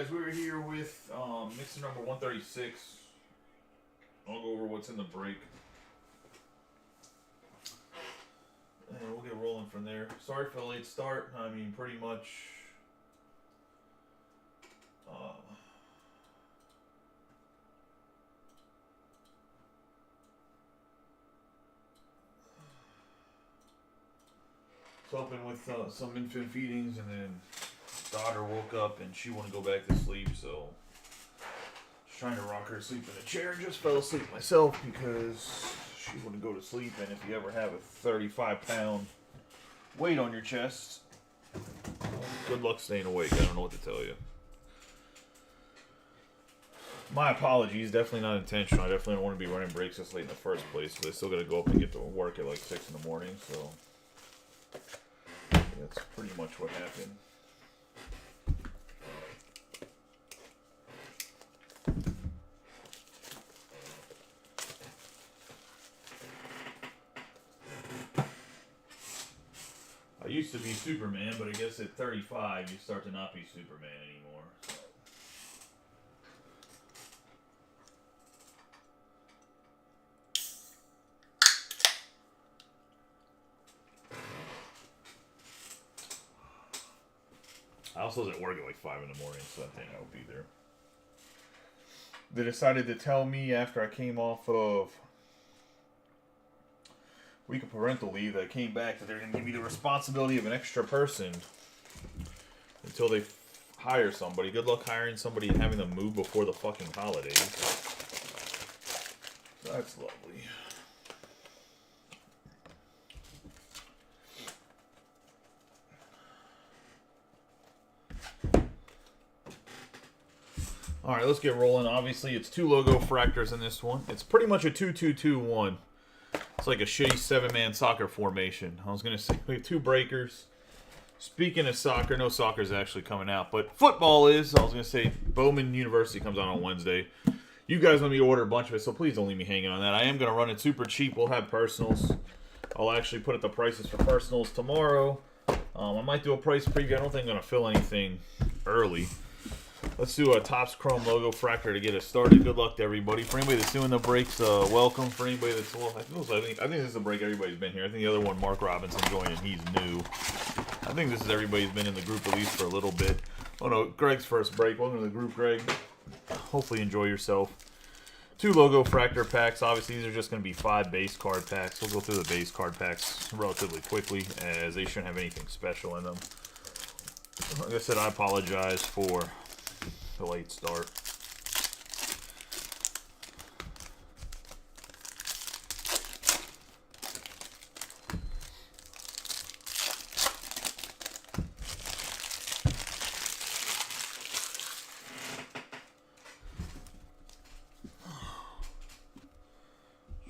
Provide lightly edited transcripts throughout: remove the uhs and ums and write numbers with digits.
guys, we're here with mixer number 136. I'll go over what's in the break. And we'll get rolling from there. Sorry for the late start. I mean, pretty much... was helping with some infant feedings, and then daughter woke up and she wanted to go back to sleep, so just trying to rock her to sleep in a chair. Just fell asleep myself because she wouldn't go to sleep. And if you ever have a 35-pound weight on your chest, good luck staying awake. I don't know what to tell you. My apologies, definitely not intentional. I definitely don't want to be running breaks this late in the first place, but I still got to go up and get to work at like 6 in the morning, so that's pretty much what happened. I used to be Superman, but I guess at 35 you start to not be Superman anymore. So. I also was at work at like 5 in the morning, so I think I would be there. They decided to tell me after I came off of week of parental leave that I came back that they're going to give me the responsibility of an extra person until they hire somebody. Good luck hiring somebody and having them move before the fucking holidays. That's lovely. Alright, let's get rolling. Obviously, it's 2 logo fractors in this one. It's pretty much a 2-2-2-1. It's like a shitty 7-man soccer formation. I was going to say, we have 2 breakers. Speaking of soccer, no soccer is actually coming out, but football is. I was going to say, Bowman University comes out on Wednesday. You guys want me to order a bunch of it, so please don't leave me hanging on that. I am going to run it super cheap. We'll have personals. I'll actually put up the prices for personals tomorrow. I might do a price preview. I don't think I'm going to fill anything early. Let's do a Topps Chrome logo fractor to get us started. Good luck to everybody. For anybody that's doing the breaks, welcome. For anybody that's I think this is a break everybody's been here. I think the other one, Mark Robinson joined, and he's new. I think this is everybody's been in the group at least for a little bit. Oh no, Greg's first break. Welcome to the group, Greg. Hopefully enjoy yourself. 2 logo fractor packs. Obviously, these are just going to be 5 base card packs. We'll go through the base card packs relatively quickly, as they shouldn't have anything special in them. Like I said, I apologize for the late start.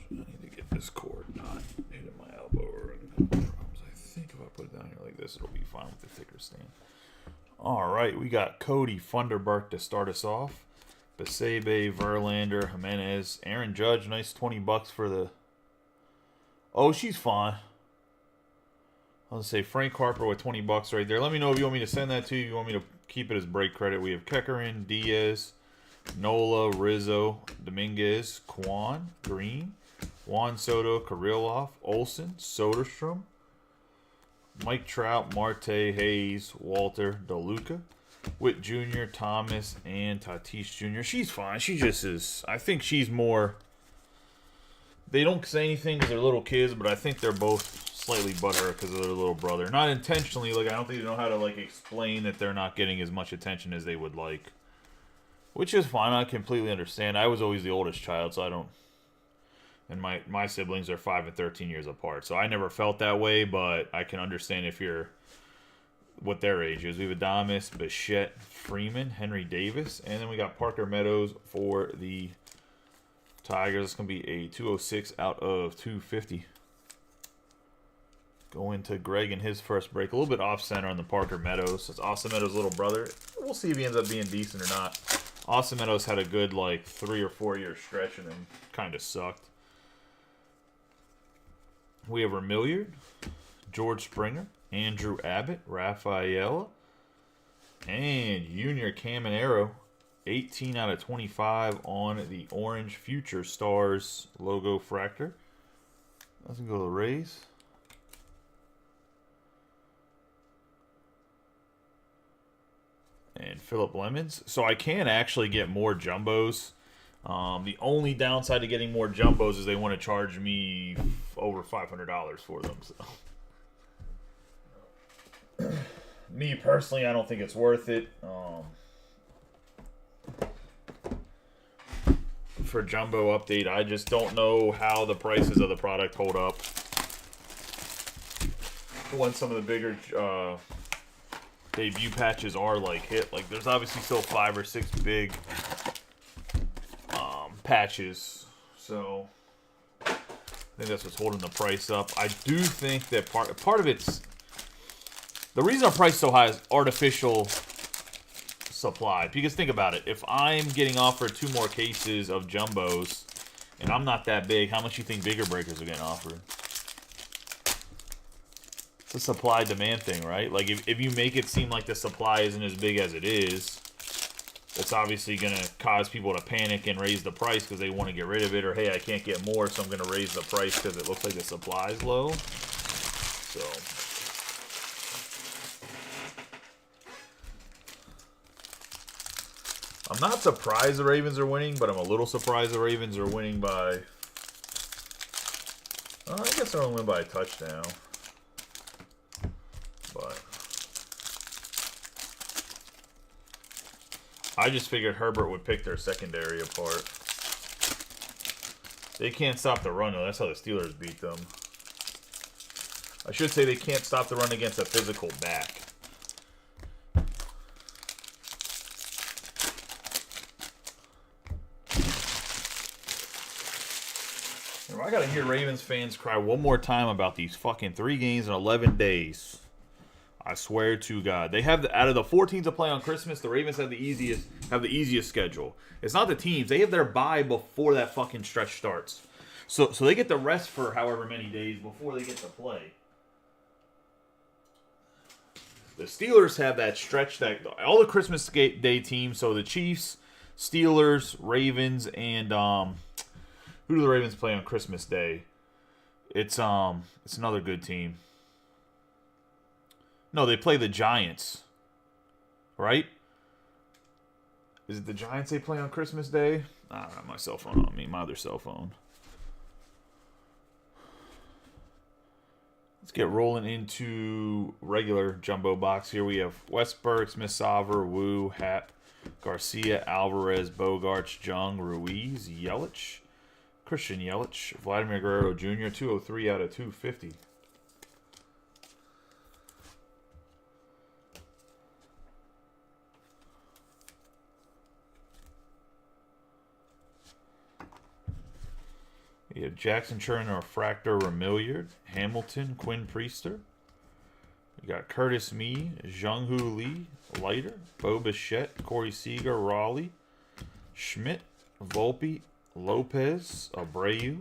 I need to get this cord not hitting my elbow or any problems. I think if I put it down here like this, it'll be fine with the thicker stand. Alright, we got Cody Funderburk to start us off. Basebe, Verlander, Jimenez, Aaron Judge, nice $20 for the... Oh, she's fine. I was going to say Frank Harper with $20 right there. Let me know if you want me to send that to you. You want me to keep it as break credit. We have Keckerin, Diaz, Nola, Rizzo, Dominguez, Kwan, Green, Juan Soto, Kirilloff, Olsen, Soderstrom, Mike Trout, Marte, Hayes, Walter, DeLuca, Witt Jr., Thomas, and Tatis Jr. She's fine. She just is. I think she's more. They don't say anything because they're little kids, but I think they're both slightly butthurt because of their little brother. Not intentionally. Like I don't think they know how to like explain that they're not getting as much attention as they would like, which is fine. I completely understand. I was always the oldest child, so I don't. And my siblings are 5 and 13 years apart. So I never felt that way, but I can understand if you're what their age is. We have Adames, Bichette, Freeman, Henry Davis, and then we got Parker Meadows for the Tigers. It's going to be a 206 out of 250. Going to Greg in his first break. A little bit off-center on the Parker Meadows. It's Austin Meadows' little brother. We'll see if he ends up being decent or not. Austin Meadows had a good, 3 or 4 year stretch and then kind of sucked. We have Vermilliard, George Springer, Andrew Abbott, Rafaela, And Junior Caminero, 18 out of 25 on the orange Future Stars logo fractor. Doesn't go to the Rays. And Phillip Lemons. So I can actually get more jumbos. The only downside to getting more jumbos is they want to charge me over $500 for them. So. Me personally, I don't think it's worth it. For jumbo update, I just don't know how the prices of the product hold up. When some of the bigger debut patches are like hit, like there's obviously still 5 or 6 big patches, so I think that's what's holding the price up. I do think that part of it's the reason our price is so high is artificial supply. Because think about it, if I'm getting offered 2 more cases of jumbos and I'm not that big, how much do you think bigger breakers are getting offered? It's a supply demand thing, right? Like if you make it seem like the supply isn't as big as it is, it's obviously going to cause people to panic and raise the price because they want to get rid of it, or hey, I can't get more, so I'm going to raise the price because it looks like the supply is low. So I'm not surprised the Ravens are winning, but I'm a little surprised the Ravens are winning by, I guess they're only winning by a touchdown. But I just figured Herbert would pick their secondary apart. They can't stop the run, though. That's how the Steelers beat them. I should say they can't stop the run against a physical back. I gotta hear Ravens fans cry one more time about these fucking 3 games in 11 days. I swear to God, they have out of the 4 teams to play on Christmas, the Ravens have the easiest schedule. It's not the teams; they have their bye before that fucking stretch starts. So they get the rest for however many days before they get to play. The Steelers have that stretch that all the Christmas Day teams. So the Chiefs, Steelers, Ravens, and who do the Ravens play on Christmas Day? It's another good team. No, they play the Giants. Right? Is it the Giants they play on Christmas Day? I don't have my cell phone on me, my other cell phone. Let's get rolling into regular jumbo box here. We have Westberg, Smith-Sauer, Wu, Happ, Garcia, Alvarez, Bogarts, Jung, Ruiz, Yelich, Christian Yelich, Vladimir Guerrero Jr., 203 out of 250. We have Jackson Turner, Refractor, Remilliard, Hamilton, Quinn Priester. We got Curtis Mee, Jung-Hoo Lee, Leiter, Bo Bichette, Corey Seager, Raleigh, Schmidt, Volpe, Lopez, Abreu,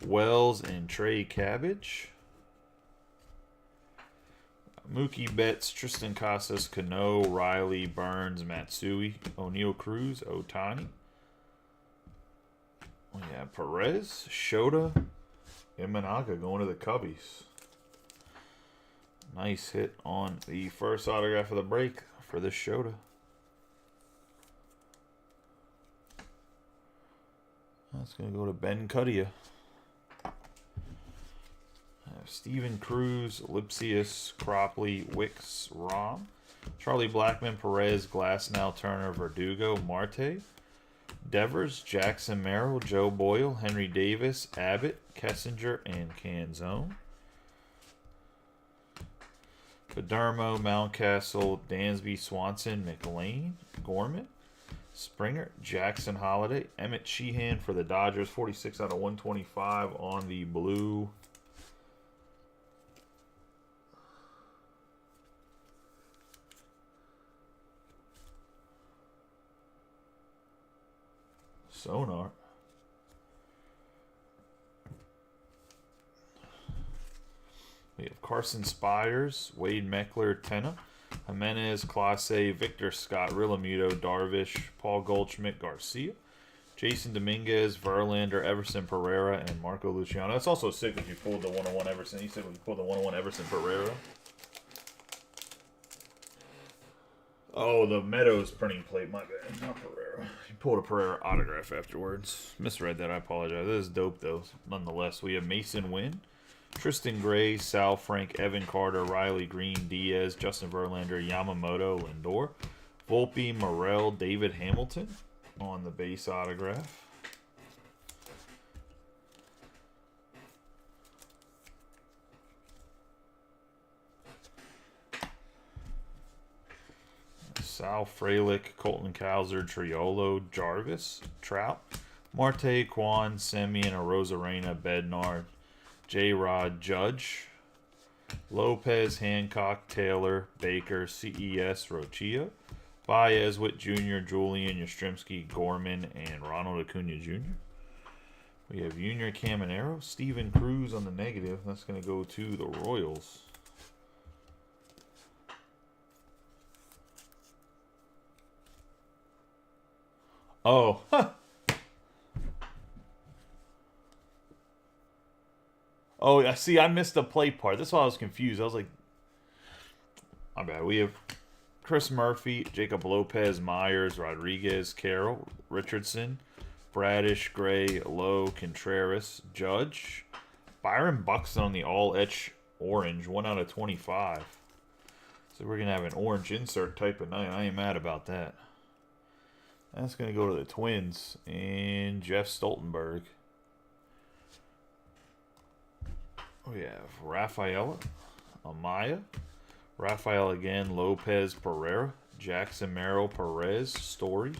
Wells, and Trey Cabbage. Mookie Betts, Tristan Casas, Cano, Riley, Burns, Matsui, O'Neal Cruz, Otani. We have Perez, Shota, and Managa going to the Cubbies. Nice hit on the first autograph of the break for this Shota. That's going to go to Ben Cudia. Steven Cruz, Lipsius, Cropley, Wicks, Rom, Charlie Blackmon, Perez, Glasnow, Turner, Verdugo, Marte, Devers, Jackson Merrill, Joe Boyle, Henry Davis, Abbott, Kessinger, and Canzone. Padermo, Mountcastle, Dansby, Swanson, McLean, Gorman, Springer, Jackson Holiday, Emmett Sheehan for the Dodgers, 46 out of 125 on the blue. Sonar. We have Carson Spires, Wade Meckler, Tenna, Jimenez, Clase, Victor Scott, Rillamuto, Darvish, Paul Goldschmidt, Garcia, Jason Dominguez, Verlander, Everson Pereira, and Marco Luciano. That's also sick if you pulled the 101 Everson. You said when you pulled the 101 Everson Pereira. Oh, the Meadows printing plate. My bad. Not Pereira. You pulled a Pereira autograph afterwards. Misread that. I apologize. This is dope, though. Nonetheless, we have Mason Wynn, Tristan Gray, Sal Frank, Evan Carter, Riley Green, Diaz, Justin Verlander, Yamamoto, Lindor, Volpe, Morel, David Hamilton on the base autograph. Sal Frelick, Colton Cowser, Triolo, Jarvis, Trout, Marte, Kwan, Semien, Arozarena, Bednar, J-Rod, Judge, Lopez, Hancock, Taylor, Baker, CES, Rochio, Baez, Witt Jr., Julian, Yastrzemski, Gorman, and Ronald Acuna Jr. We have Junior Caminero, Steven Cruz on the negative. That's going to go to the Royals. Oh, huh. Oh, yeah. See, I missed the play part. That's why I was confused. I was like, my bad. We have Chris Murphy, Jacob Lopez, Myers, Rodriguez, Carroll, Richardson, Bradish, Gray, Lowe, Contreras, Judge, Byron Buxton on the all-etch orange, 1 out of 25. So we're going to have an orange insert type of night. I ain't mad about that. That's going to go to the Twins and Jeff Stoltenberg. We have Rafaela, Amaya, Rafael again, Lopez, Pereira, Jackson Merrill, Perez, Story,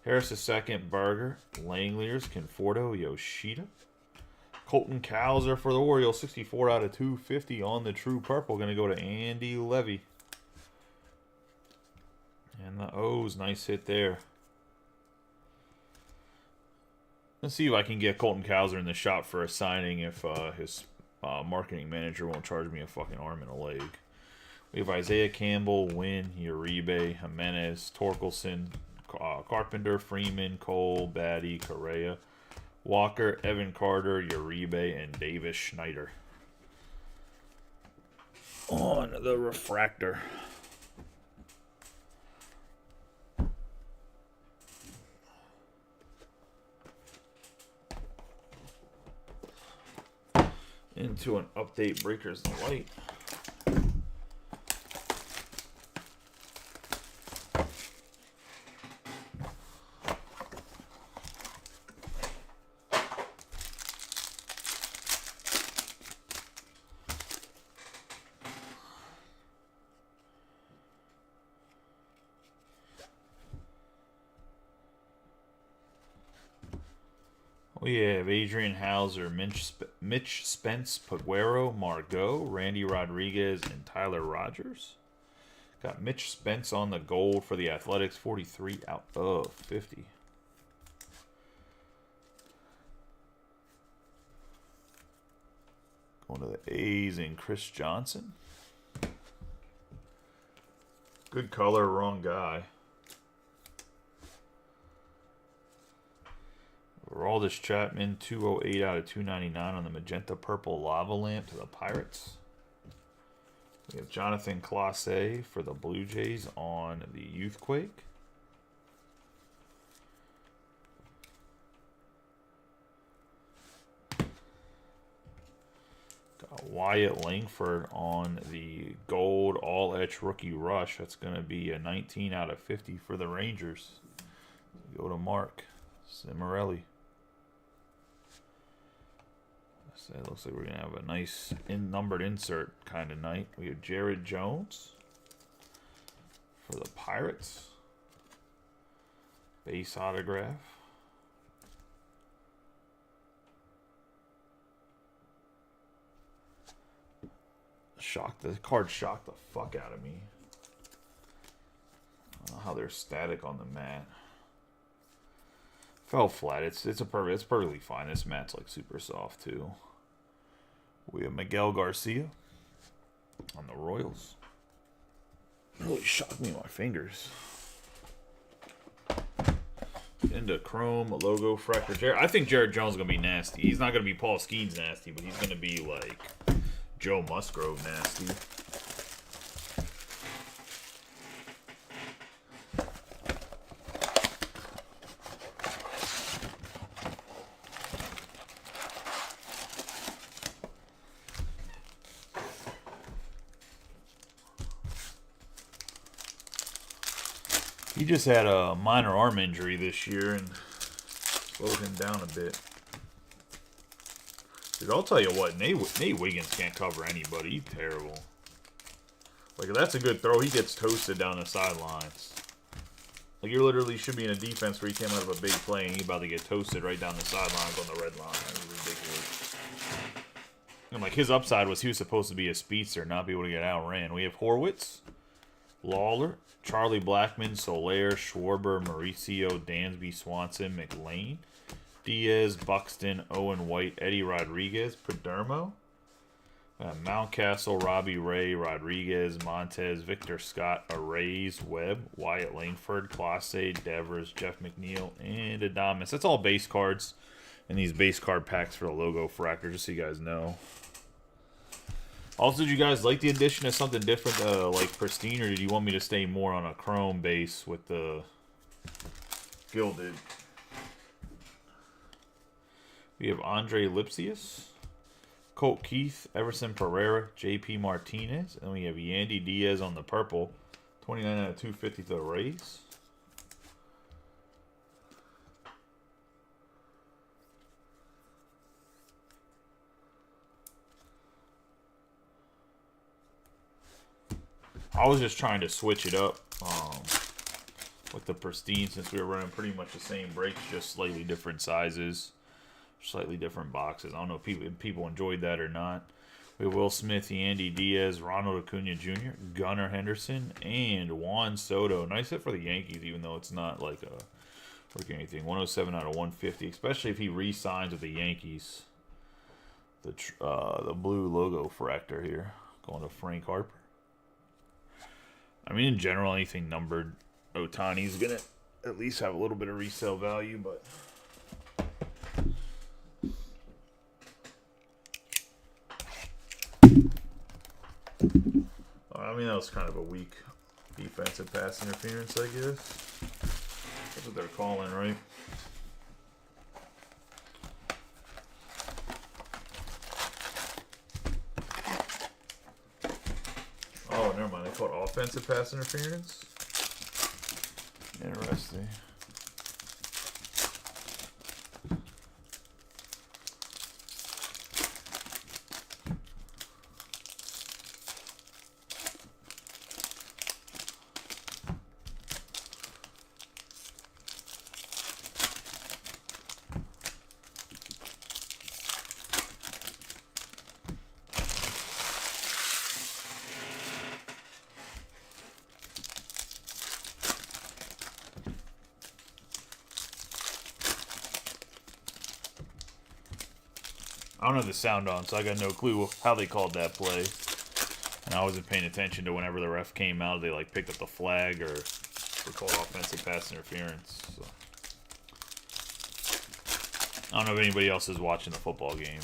Harris II, Berger, Langliers, Conforto, Yoshida, Colton Cowser for the Orioles, 64 out of 250 on the True Purple. Going to go to Andy Levy. And the O's, nice hit there. Let's see if I can get Colton Cowser in the shop for a signing if his marketing manager won't charge me a fucking arm and a leg. We have Isaiah Campbell, Wynn, Uribe, Jimenez, Torkelson, Carpenter, Freeman, Cole, Batty, Correa, Walker, Evan Carter, Uribe, and Davis Schneider. On the refractor. Into an update Breakers the Light. We have Adrian Hauser, Mitch Spence, Paguero, Margot, Randy Rodriguez, and Tyler Rogers. Got Mitch Spence on the gold for the Athletics, 43 out of 50. Going to the A's and Chris Johnson. Good color, wrong guy. Aroldis Chapman, 208 out of 299 on the Magenta Purple Lava Lamp to the Pirates. We have Jonathan Clase for the Blue Jays on the Youthquake. Got Wyatt Langford on the Gold All-Etch Rookie Rush. That's going to be a 19 out of 50 for the Rangers. Go to Mark Cimarelli. So it looks like we're going to have a nice numbered insert kind of night. We have Jared Jones for the Pirates. Base autograph. The card shocked the fuck out of me. I don't know how they're static on the mat. Fell flat. It's perfectly fine. This mat's like super soft too. We have Miguel Garcia on the Royals. Really shocked me in my fingers. Into chrome logo fractor. I think Jared Jones is gonna be nasty. He's not gonna be Paul Skeens nasty, but he's gonna be like Joe Musgrove nasty. He just had a minor arm injury this year and slowed him down a bit. Dude, I'll tell you what, Nate Wiggins can't cover anybody. He's terrible. Like, if that's a good throw, he gets toasted down the sidelines. Like, you literally should be in a defense where he came out of a big play and he's about to get toasted right down the sidelines on the red line. That was ridiculous. And, like, his upside was he was supposed to be a speedster, not be able to get outran. We have Horwitz, Lawler, Charlie Blackman, Soler, Schwarber, Mauricio, Dansby, Swanson, McLean, Diaz, Buxton, Owen White, Eddie Rodriguez, Padermo, Mountcastle, Robbie Ray, Rodriguez, Montez, Victor Scott, Arrays, Webb, Wyatt Langford, Clase, Devers, Jeff McNeil, and Adamas. That's all base cards in these base card packs for the logo fractor, just so you guys know. Also, did you guys like the addition of something different, like Pristine, or did you want me to stay more on a chrome base with the Gilded? We have Andre Lipsius, Colt Keith, Everson Pereira, J.P. Martinez, and we have Yandy Diaz on the purple, 29 out of 250 to the Rays. I was just trying to switch it up with the Pristine since we were running pretty much the same breaks, just slightly different sizes, slightly different boxes. I don't know if people enjoyed that or not. We have Will Smith, Yandy Diaz, Ronald Acuna Jr., Gunnar Henderson, and Juan Soto. Nice hit for the Yankees, even though it's not like a or anything. 107 out of 150, especially if he re-signs with the Yankees. The blue logo fractor here, going to Frank Harper. I mean, in general, anything numbered, Ohtani's going to at least have a little bit of resale value, but I mean, that was kind of a weak defensive pass interference, I guess. That's what they're calling, right? Oh, never mind. They called offensive pass interference? Interesting. I don't have the sound on, so I got no clue how they called that play. And I wasn't paying attention to whenever the ref came out, they like picked up the flag or they called offensive pass interference. So I don't know if anybody else is watching the football game.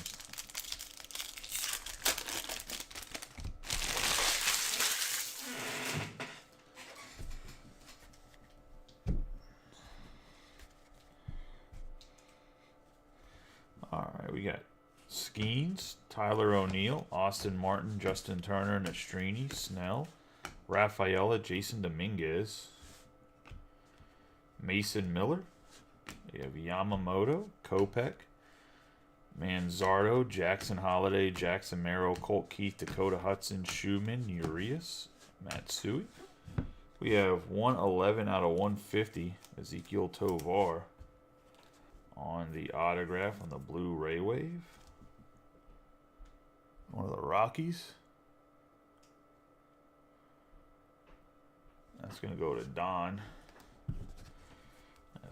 All right, we got Skeens, Tyler O'Neill, Austin Martin, Justin Turner, Nastrini, Snell, Rafaela, Jason Dominguez, Mason Miller. We have Yamamoto, Kopech, Manzardo, Jackson Holiday, Jackson Merrill, Colt Keith, Dakota Hudson, Schumann, Urias, Matsui. We have 111 out of 150, Ezekiel Tovar on the autograph on the blue Ray Wave. One of the Rockies. That's going to go to Don.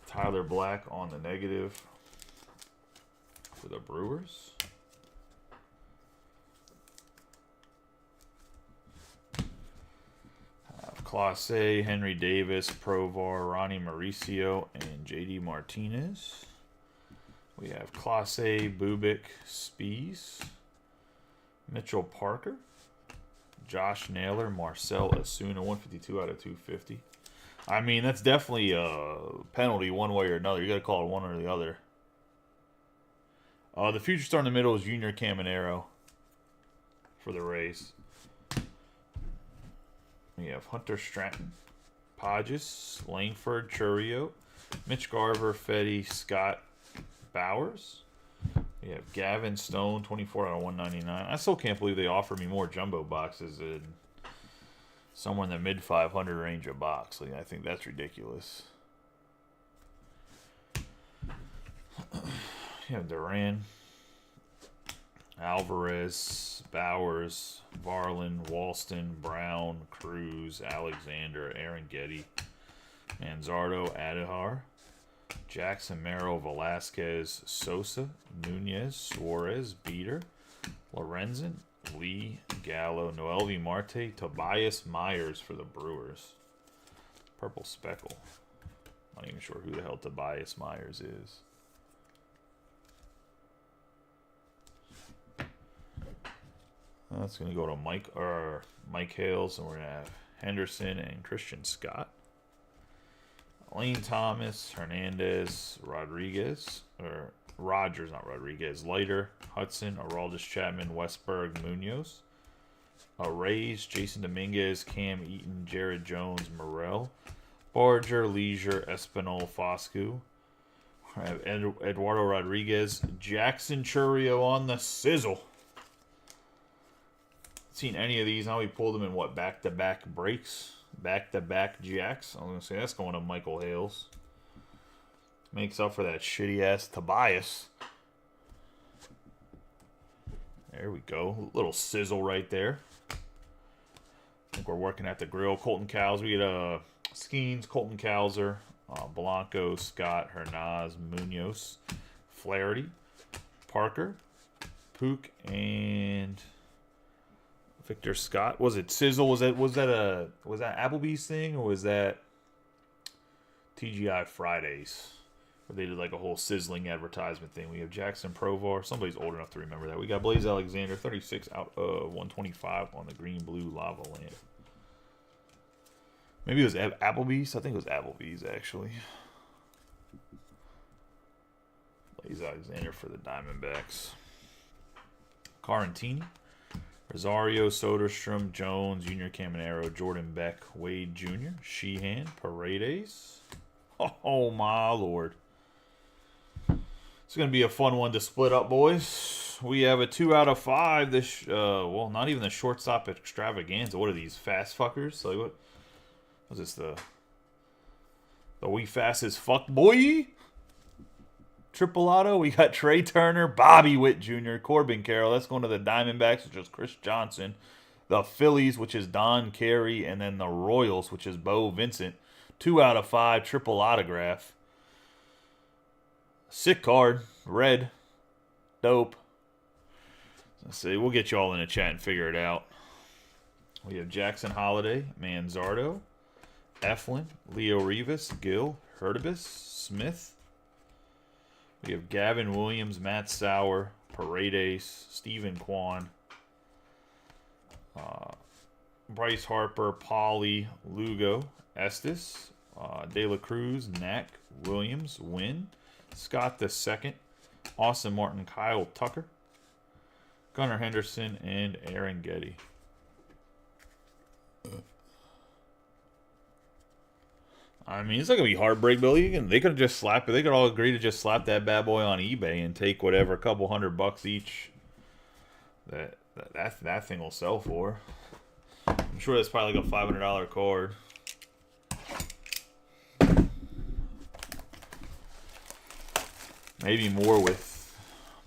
Tyler Black on the negative for the Brewers. Class A, Henry Davis, Provar, Ronnie Mauricio, and JD Martinez. We have Class A, Bubik, Spies, Mitchell Parker, Josh Naylor, Marcel Asuna, 152 out of 250. I mean, that's definitely a penalty one way or another. You got to call it one or the other. The future star in the middle is Junior Caminero for the Rays. We have Hunter Stratton, Podges, Langford, Churio, Mitch Garver, Fetty, Scott, Bowers. We have Gavin Stone, 24 out of 199. I still can't believe they offer me more jumbo boxes than somewhere in the mid 500 range a box. Like, I think that's ridiculous. You have Duran, Alvarez, Bowers, Varlin, Walston, Brown, Cruz, Alexander, Aaron Getty, Manzardo, Adihar, Jackson, Merrill, Velasquez, Sosa, Nunez, Suarez, Beater, Lorenzen, Lee, Gallo, Noelvi Marte, Tobias Myers for the Brewers. Purple Speckle. Not even sure who the hell Tobias Myers is. That's going to go to Mike Hales, and we're going to have Henderson and Christian Scott. Lane Thomas, Hernandez, Rodriguez, or Rogers, not Rodriguez, Leiter, Hudson, Aroldis Chapman, Westberg, Munoz. Rays, Jason Dominguez, Cam Eaton, Jared Jones, Morel, Barger, Leisure, Espinal, Foscu. I have Eduardo Rodriguez, Jackson Churio on the sizzle. Seen any of these? Now we pulled them in what, back-to-back breaks, back-to-back jacks. I was gonna say that's going to Michael Hales. Makes up for that shitty ass Tobias. There we go, little sizzle right there. I think we're working at the grill. Colton Cowles, we get Skeens, Colton Cowser, Blanco, Scott, Hernaz, Munoz, Flaherty, Parker, Pook, and Victor Scott. Was it Sizzle? Was that Applebee's thing, or was that TGI Fridays, where they did like a whole sizzling advertisement thing? We have Jackson Provar. Somebody's old enough to remember that. We got Blaze Alexander, 36 out of 125 on the green blue lava lamp. Maybe it was Applebee's. I think it was Applebee's actually. Blaze Alexander for the Diamondbacks. Carantini, Rosario, Soderstrom, Jones, Junior Caminero, Jordan Beck, Wade Jr., Sheehan, Paredes. Oh, my Lord. It's going to be a fun one to split up, boys. We have a 2 out of 5. This, well, not even the shortstop extravaganza. What are these, fast fuckers? Like, what was this, the we fast as fuck, boy? Triple auto, we got Trey Turner, Bobby Witt Jr., Corbin Carroll. That's going to the Diamondbacks, which is Chris Johnson. The Phillies, which is Don Carey. And then the Royals, which is Bo Vincent. 2 out of 5, triple autograph. Sick card, red, dope. Let's see, we'll get you all in the chat and figure it out. We have Jackson Holiday, Manzardo, Eflin, Leo Rivas, Gill, Hurtubis, Smith. We have Gavin Williams, Matt Sauer, Paredes, Stephen Kwan, Bryce Harper, Pauly, Lugo, Estes, De La Cruz, Knack, Williams, Wynn, Scott II, Austin Martin, Kyle Tucker, Gunnar Henderson, and Aaron Getty. I mean, it's not going to be heartbreak, Billy. They could have just slapped it. They could all agree to just slap that bad boy on eBay and take whatever, a couple $100 each that thing will sell for. I'm sure that's probably like a $500 card. Maybe more with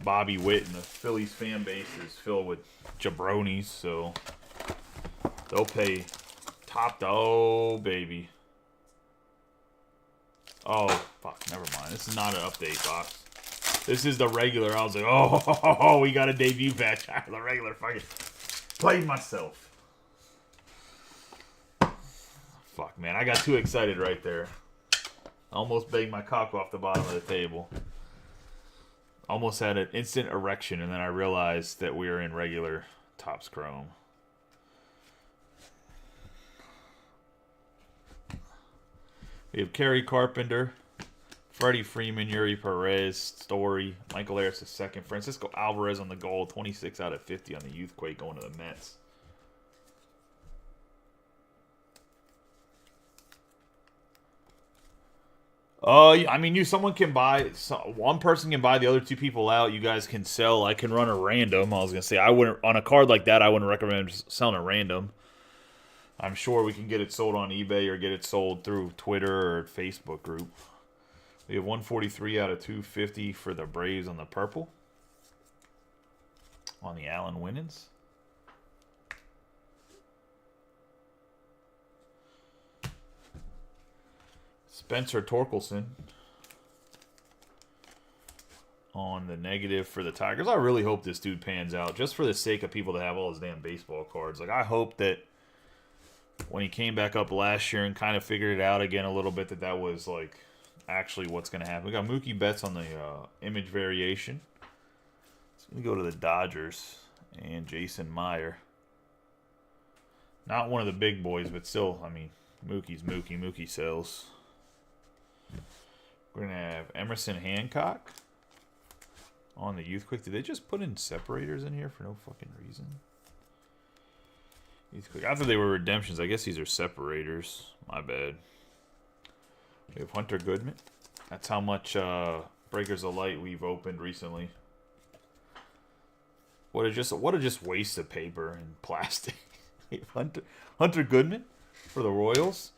Bobby Witt, and the Phillies fan base is filled with jabronis, so they'll pay top dollar. Oh, baby. Oh, fuck, never mind. This is not an update box. This is the regular. I was like, oh, we got a debut patch. The regular fucking played myself. Fuck, man. I got too excited right there. Almost banged my cock off the bottom of the table. Almost had an instant erection, and then I realized that we were in regular Topps Chrome. We have Kerry Carpenter, Freddie Freeman, Yuri Perez, Story, Michael Harris II, Francisco Alvarez on the goal, 26 out of 50 on the Youthquake going to the Mets. I mean, someone can buy, one person can buy the other two people out. You guys can sell. I can run a random. I was gonna say I wouldn't on a card like that. I wouldn't recommend selling a random. I'm sure we can get it sold on eBay or get it sold through Twitter or Facebook group. We have 143 out of 250 for the Braves on the purple. On the Allen Winans. Spencer Torkelson on the negative for the Tigers. I really hope this dude pans out, just for the sake of people that have all his damn baseball cards. Like, I hope that when he came back up last year and kind of figured it out again a little bit, that was, like, actually what's going to happen. We got Mookie Betts on the image variation. It's going to go to the Dodgers and Jason Meyer. Not one of the big boys, but still, I mean, Mookie's Mookie. Mookie sells. We're going to have Emerson Hancock on the Youthquake. Did they just put in separators in here for no fucking reason? Youthquake. I thought they were redemptions. I guess these are separators. My bad. We have Hunter Goodman. That's how much Breakers of Light we've opened recently. What a just waste of paper and plastic. Hunter Goodman for the Royals.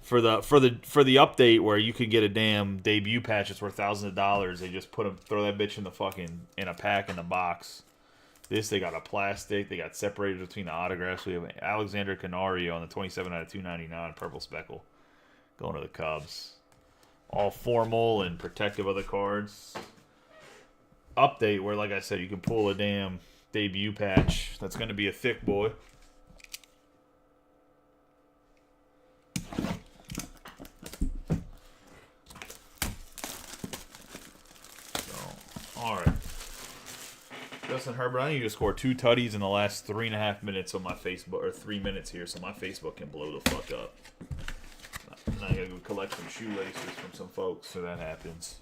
For the update where you could get a damn debut patch that's worth thousands of dollars, they just throw that bitch in a pack in the box. This they got a plastic, they got separated between the autographs. We have Alexander Canario on the 27 out of 299 purple speckle, going to the Cubs. All formal and protective of the cards. Update where, like I said, you can pull a damn debut patch. That's going to be a thick boy. Alright. Justin Herbert, I need to score 2 tutties in the last 3.5 minutes on my Facebook, or 3 minutes here, so my Facebook can blow the fuck up. And I gotta go collect some shoelaces from some folks, so that happens.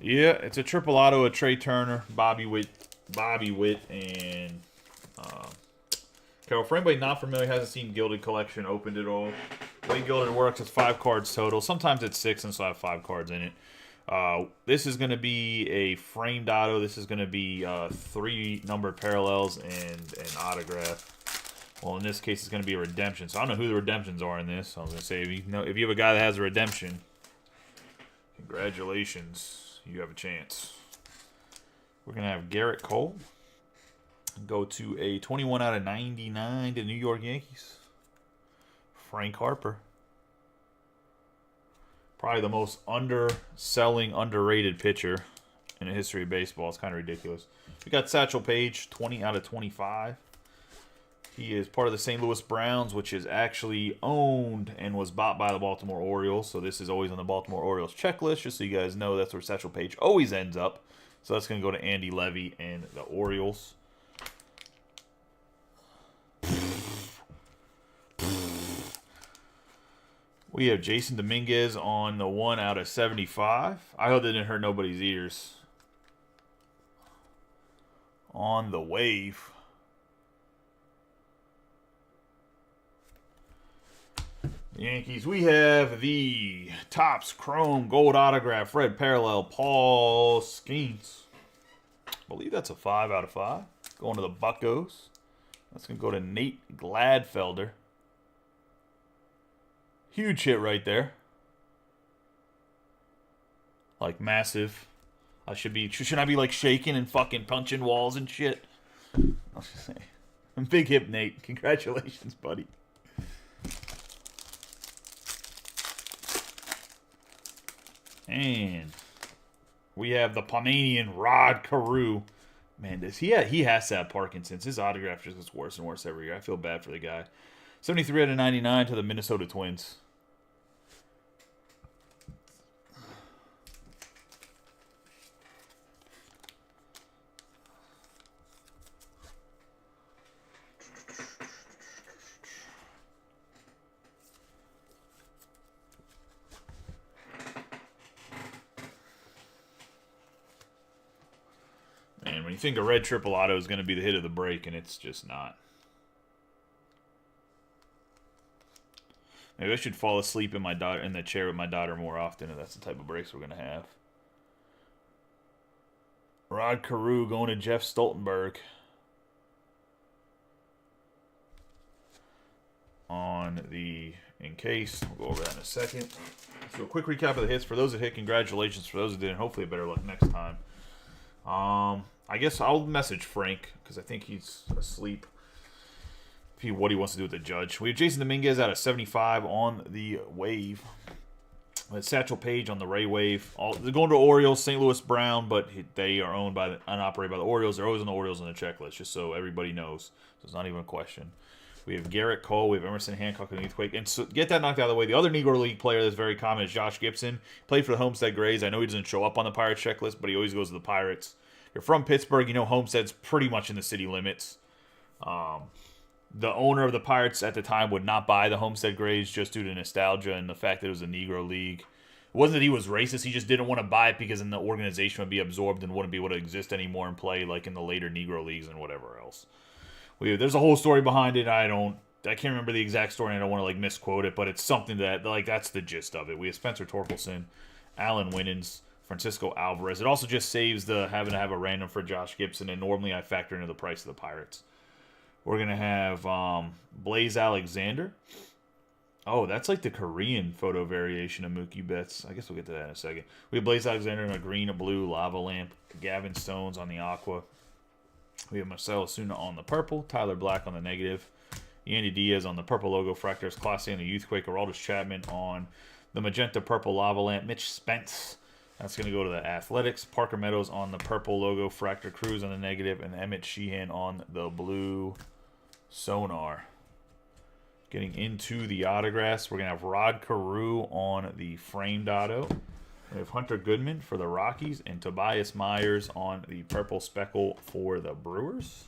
Yeah, it's a triple auto of Trey Turner, Bobby Witt, and Carol. For anybody not familiar, hasn't seen Gilded Collection, opened it all. The way Gilded works is 5 cards total. Sometimes it's 6, and so I have 5 cards in it. This is going to be a framed auto. This is going to be 3 numbered parallels and an autograph. Well, in this case, it's going to be a redemption. So I don't know who the redemptions are in this. I was going to say, if you have a guy that has a redemption, congratulations, you have a chance. We're going to have Garrett Cole go to a 21 out of 99 to New York Yankees. Frank Harper. Probably the most underselling, underrated pitcher in the history of baseball. It's kind of ridiculous. We got Satchel Paige, 20 out of 25. He is part of the St. Louis Browns, which is actually owned and was bought by the Baltimore Orioles. So this is always on the Baltimore Orioles checklist, just so you guys know that's where Satchel Paige always ends up. So that's going to go to Andy Levy and the Orioles. We have Jason Dominguez on the 1 out of 75. I hope that didn't hurt nobody's ears. On the wave. Yankees, we have the Topps Chrome Gold Autograph Red Parallel Paul Skeens. I believe that's a 5 out of 5. Going to the Buccos. That's going to go to Nate Gladfelder. Huge hit right there. Like, massive. Should I be like shaking and fucking punching walls and shit? I'll just say. Big hip, Nate. Congratulations, buddy. And we have the Panamanian Rod Carew. Man, he has to have Parkinson's. His autograph just gets worse and worse every year. I feel bad for the guy. 73 out of 99 to the Minnesota Twins. Man, when you think a red triple auto is going to be the hit of the break, and it's just not. Maybe I should fall asleep in the chair with my daughter more often, if that's the type of breaks we're going to have. Rod Carew going to Jeff Stoltenberg. On the encase. We'll go over that in a second. Let's do a quick recap of the hits. For those that hit, congratulations. For those that didn't, hopefully better luck next time. I guess I'll message Frank, because I think he's asleep. What he wants to do with the judge. We have Jason Dominguez out of 75 on the wave. With Satchel Paige on the Ray wave. They're going to Orioles, St. Louis Brown, but they are owned by and operated by the Orioles. They're always on the Orioles on the checklist, just so everybody knows. So it's not even a question. We have Garrett Cole. We have Emerson Hancock and Youthquake. And so get that knocked out of the way. The other Negro League player that's very common is Josh Gibson. Played for the Homestead Grays. I know he doesn't show up on the Pirates checklist, but he always goes to the Pirates. If you're from Pittsburgh, you know Homestead's pretty much in the city limits. The owner of the Pirates at the time would not buy the Homestead Grays just due to nostalgia and the fact that it was a Negro League. It wasn't that he was racist. He just didn't want to buy it because then the organization would be absorbed and wouldn't be able to exist anymore and play like in the later Negro Leagues and whatever else. There's a whole story behind it. I can't remember the exact story, and I don't want to like misquote it, but it's something that that's the gist of it. We have Spencer Torkelson, Alan Winans, Francisco Alvarez. It also just saves the having to have a random for Josh Gibson, and normally I factor into the price of the Pirates. We're going to have Blaze Alexander. Oh, that's like the Korean photo variation of Mookie Betts. I guess we'll get to that in a second. We have Blaze Alexander in a green, a blue, lava lamp. Gavin Stones on the aqua. We have Marcell Osuna on the purple. Tyler Black on the negative. Yandy Diaz on the purple logo fractors. Classy on the Youthquake. Aroldis Chapman on the magenta purple lava lamp. Mitch Spence. That's going to go to the Athletics. Parker Meadows on the purple logo fractor. Cruz on the negative. And Emmett Sheehan on the blue Sonar. Getting into the autographs, we're going to have Rod Carew on the framed auto. We have Hunter Goodman for the Rockies and Tobias Myers on the purple speckle for the Brewers.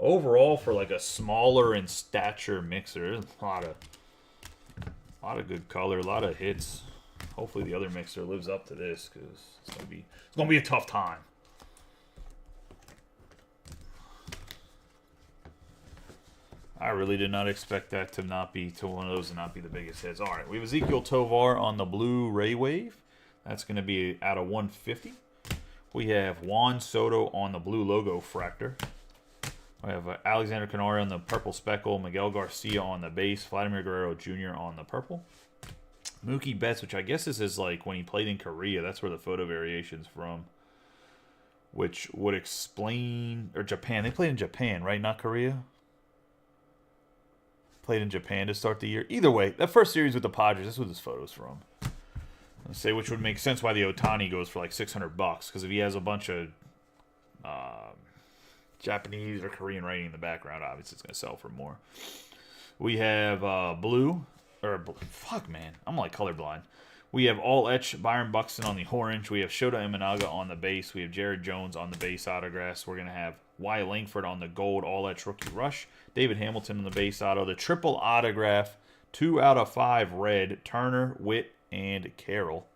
Overall, for like a smaller in stature mixer, there's a lot of good color, a lot of hits. Hopefully the other mixer lives up to this, because it's gonna be a tough time. I really did not expect that to one of those to not be the biggest hits. All right, we have Ezekiel Tovar on the blue Ray Wave. That's going to be out of 150. We have Juan Soto on the blue logo fractor. We have Alexander Canary on the purple speckle. Miguel Garcia on the base. Vladimir Guerrero Jr. on the purple. Mookie Betts, which I guess this is like when he played in Korea. That's where the photo variation's from. Which would explain... Or Japan. They played in Japan, right? Not Korea? Played in Japan to start the year. Either way, that first series with the Padres, that's what this photo's from. Let's say, which would make sense why the Ohtani goes for like $600. Because if he has a bunch of Japanese or Korean writing in the background, obviously it's going to sell for more. We have fuck man, I'm like colorblind. We have All Etch Byron Buxton on the orange. We have Shota Imanaga on the base. We have Jared Jones on the base autographs. We're going to have Wyatt Langford on the gold All Etch Rookie Rush. David Hamilton on the base auto. The triple autograph, 2 out of 5 red. Turner, Witt, and Carroll.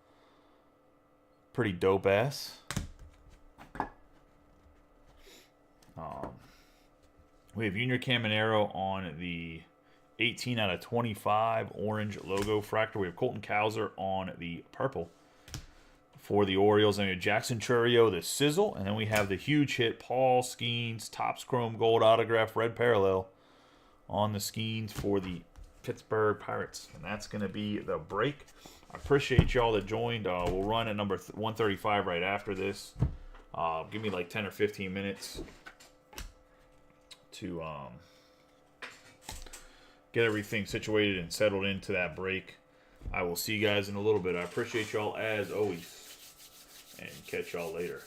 Pretty dope ass. We have Junior Caminero on the 18 out of 25 orange logo fractor. We have Colton Cowser on the purple for the Orioles. And we have Jackson Churio, the sizzle. And then we have the huge hit, Paul Skeens, Topps Chrome Gold autograph, red parallel on the Skeens for the Pittsburgh Pirates. And that's going to be the break. I appreciate y'all that joined. We'll run at number 135 right after this. Give me like 10 or 15 minutes to get everything situated and settled into that break. I will see you guys in a little bit. I appreciate y'all as always, and catch y'all later.